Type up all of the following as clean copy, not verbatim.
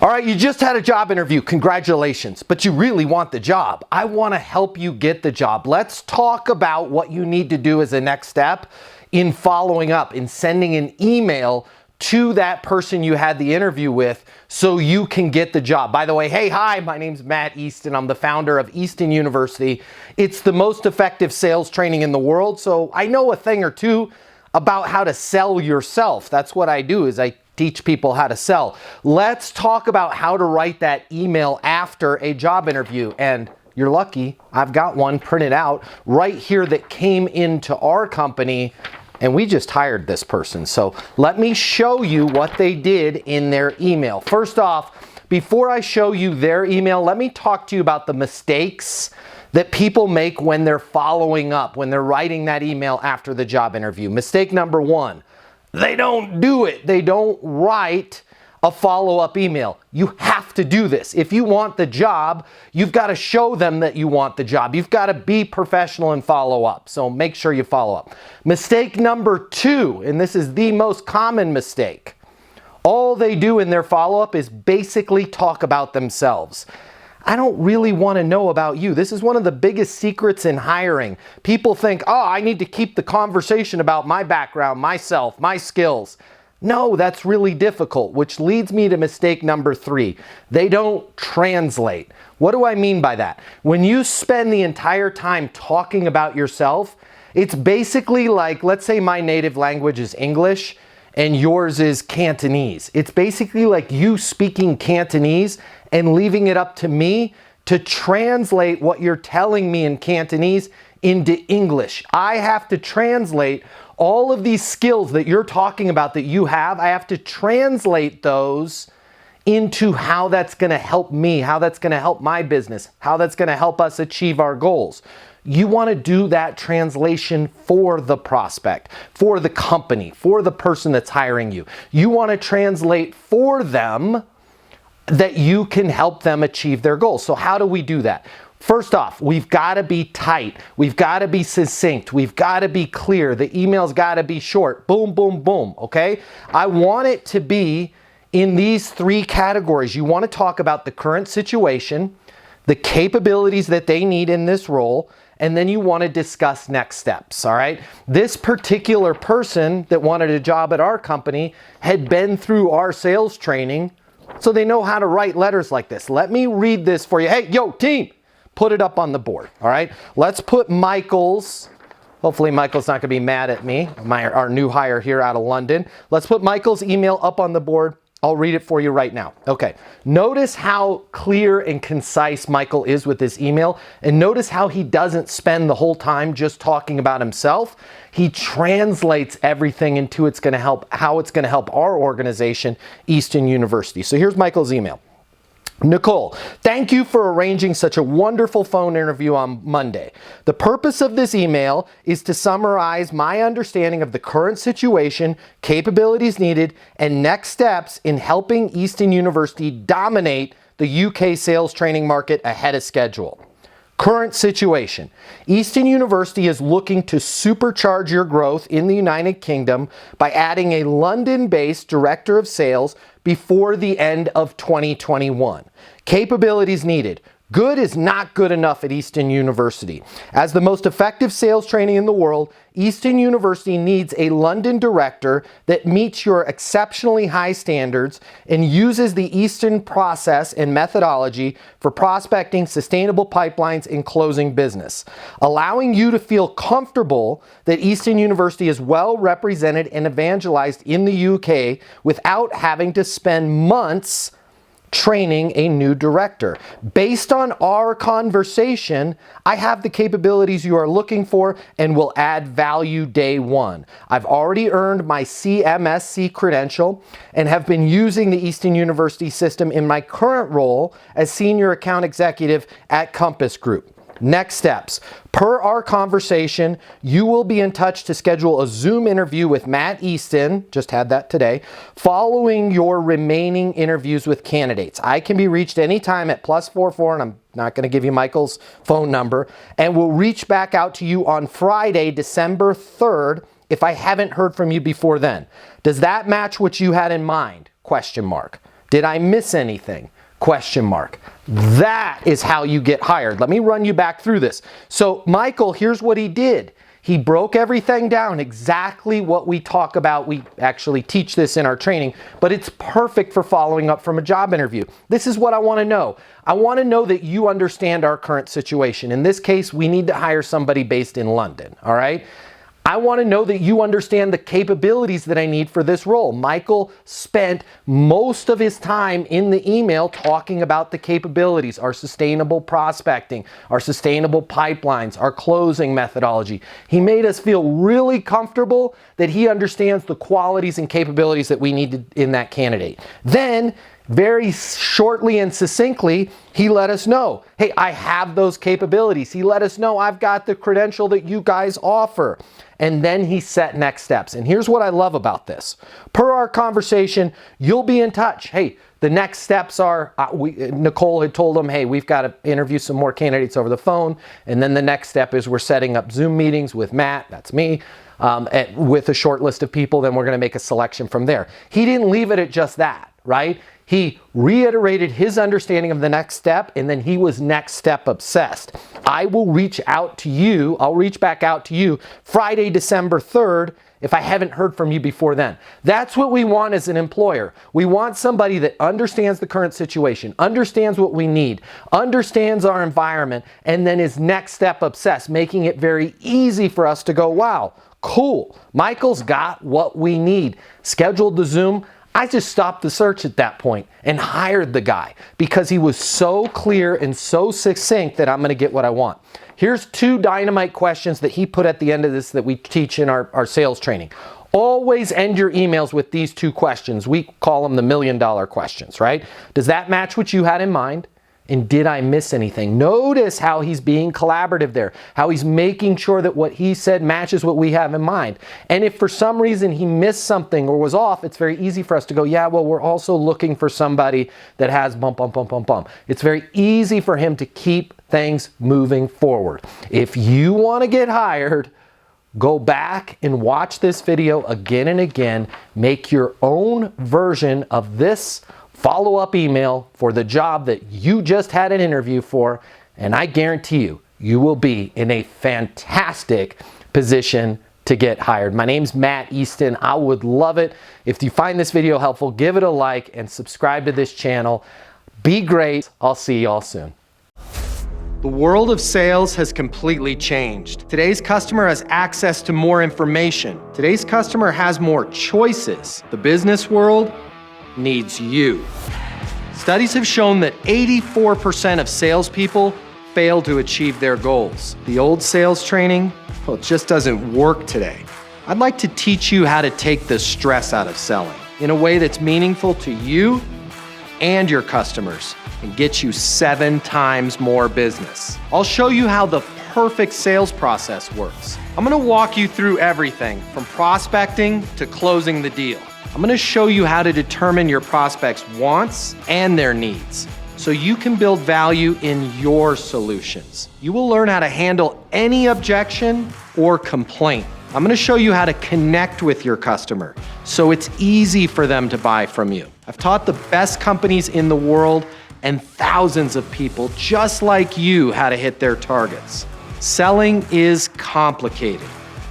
All right, you just had a job interview. Congratulations, but you really want the job. I want to help you get the job. Let's talk about what you need to do as a next step in following up, in sending an email to that person you had the interview with so you can get the job. By the way, hi, my name's Matt Easton. I'm the founder of Easton University. It's the most effective sales training in the world, so I know a thing or two about how to sell yourself. That's what I do, is I teach people how to sell. Let's talk about how to write that email after a job interview. And you're lucky, I've got one printed out right here that came into our company, and we just hired this person. So let me show you what they did in their email. First off, before I show you their email, let me talk to you about the mistakes that people make when they're following up, when they're writing that email after the job interview. Mistake number one, they don't do it. They don't write a follow-up email. You have to do this. If you want the job, you've got to show them that you want the job. You've got to be professional and follow up. So make sure you follow up. Mistake number two, and this is the most common mistake. All they do in their follow-up is basically talk about themselves. I don't really want to know about you. This is one of the biggest secrets in hiring. People think, oh, I need to keep the conversation about my background, myself, my skills. No, that's really difficult, which leads me to mistake number three. They don't translate. What do I mean by that? When you spend the entire time talking about yourself, it's basically like, let's say my native language is English and yours is Cantonese. It's basically like you speaking Cantonese and leaving it up to me to translate what you're telling me in Cantonese into English. I have to translate all of these skills that you're talking about that you have. I have to translate those into how that's going to help me, how that's going to help my business, how that's going to help us achieve our goals. You want to do that translation for the prospect, for the company, for the person that's hiring you. You want to translate for them that you can help them achieve their goals. So how do we do that? First off, we've got to be tight. We've got to be succinct. We've got to be clear. The email's got to be short. Boom, boom, boom. Okay? I want it to be in these three categories. You want to talk about the current situation, the capabilities that they need in this role, and then you want to discuss next steps, all right? This particular person that wanted a job at our company had been through our sales training, so they know how to write letters like this. Let me read this for you. Hey, yo, team, put it up on the board, all right? Let's put Michael's, hopefully Michael's not gonna be mad at me, our new hire here out of London. Let's put Michael's email up on the board. I'll read it for you right now. Okay, notice how clear and concise Michael is with this email, and notice how he doesn't spend the whole time just talking about himself. He translates everything into how it's gonna help our organization, Easton University. So here's Michael's email. Nicole, thank you for arranging such a wonderful phone interview on Monday. The purpose of this email is to summarize my understanding of the current situation, capabilities needed, and next steps in helping Easton University dominate the UK sales training market ahead of schedule. Current situation. Easton University is looking to supercharge your growth in the United Kingdom by adding a London-based director of sales before the end of 2021. Capabilities needed. Good is not good enough at Easton University. As the most effective sales training in the world, Easton University needs a London director that meets your exceptionally high standards and uses the Easton process and methodology for prospecting sustainable pipelines and closing business, allowing you to feel comfortable that Easton University is well represented and evangelized in the UK without having to spend months training a new director. Based on our conversation, I have the capabilities you are looking for and will add value day one. I've already earned my CMSC credential and have been using the Easton University system in my current role as Senior Account Executive at Compass Group. Next steps. Per our conversation, you will be in touch to schedule a Zoom interview with Matt Easton, just had that today, following your remaining interviews with candidates. I can be reached anytime at +44, and I'm not going to give you Michael's phone number, and we'll reach back out to you on Friday, December 3rd, if I haven't heard from you before then. Does that match what you had in mind? Question mark. Did I miss anything? Question mark. That is how you get hired. Let me run you back through this. So Michael, here's what he did. He broke everything down, exactly what we talk about. We actually teach this in our training, but it's perfect for following up from a job interview. This is what I want to know. I want to know that you understand our current situation. In this case, we need to hire somebody based in London, all right? I want to know that you understand the capabilities that I need for this role. Michael spent most of his time in the email talking about the capabilities, our sustainable prospecting, our sustainable pipelines, our closing methodology. He made us feel really comfortable that he understands the qualities and capabilities that we need in that candidate. Then, very shortly and succinctly, he let us know, hey, I have those capabilities. He let us know I've got the credential that you guys offer. And then he set next steps. And here's what I love about this. Per our conversation, you'll be in touch. Hey, the next steps are, Nicole had told him, hey, we've got to interview some more candidates over the phone. And then the next step is we're setting up Zoom meetings with Matt, that's me, with a short list of people. Then we're going to make a selection from there. He didn't leave it at just that, right? He reiterated his understanding of the next step, and then he was next step obsessed. I will reach out to you. I'll reach back out to you Friday, December 3rd, if I haven't heard from you before then. That's what we want as an employer. We want somebody that understands the current situation, understands what we need, understands our environment, and then is next step obsessed, making it very easy for us to go, wow, cool. Michael's got what we need. Scheduled the Zoom. I just stopped the search at that point and hired the guy because he was so clear and so succinct that I'm going to get what I want. Here's 2 dynamite questions that he put at the end of this that we teach in our sales training. Always end your emails with these 2 questions. We call them the $1 million questions, right? Does that match what you had in mind? And did I miss anything? Notice how he's being collaborative there, how he's making sure that what he said matches what we have in mind. And if for some reason he missed something or was off, it's very easy for us to go, yeah, well, we're also looking for somebody that has bump, bump, bump, bump, bump. It's very easy for him to keep things moving forward. If you want to get hired, go back and watch this video again and again. Make your own version of this follow-up email for the job that you just had an interview for, and I guarantee you, you will be in a fantastic position to get hired. My name's Matt Easton. I would love it if you find this video helpful. Give it a like and subscribe to this channel. Be great. I'll see you all soon. The world of sales has completely changed. Today's customer has access to more information. Today's customer has more choices. The business world needs you. Studies have shown that 84% of salespeople fail to achieve their goals. The old sales training, well, it just doesn't work today. I'd like to teach you how to take the stress out of selling in a way that's meaningful to you and your customers and get you 7 times more business. I'll show you how the perfect sales process works. I'm gonna walk you through everything from prospecting to closing the deal. I'm going to show you how to determine your prospects' wants and their needs so you can build value in your solutions. You will learn how to handle any objection or complaint. I'm going to show you how to connect with your customer so it's easy for them to buy from you. I've taught the best companies in the world and thousands of people just like you how to hit their targets. Selling is complicated.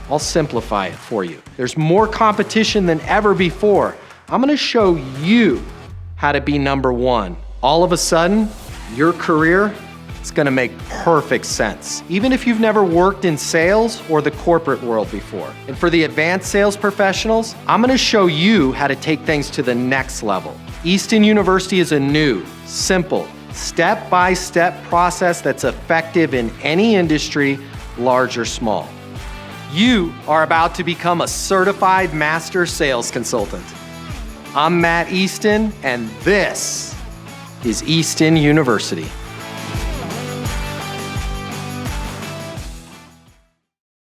I'll simplify it for you. There's more competition than ever before. I'm going to show you how to be number 1. All of a sudden, your career is going to make perfect sense, even if you've never worked in sales or the corporate world before. And for the advanced sales professionals, I'm going to show you how to take things to the next level. Easton University is a new, simple, step-by-step process that's effective in any industry, large or small. You are about to become a certified master sales consultant. I'm Matt Easton, and this is Easton University.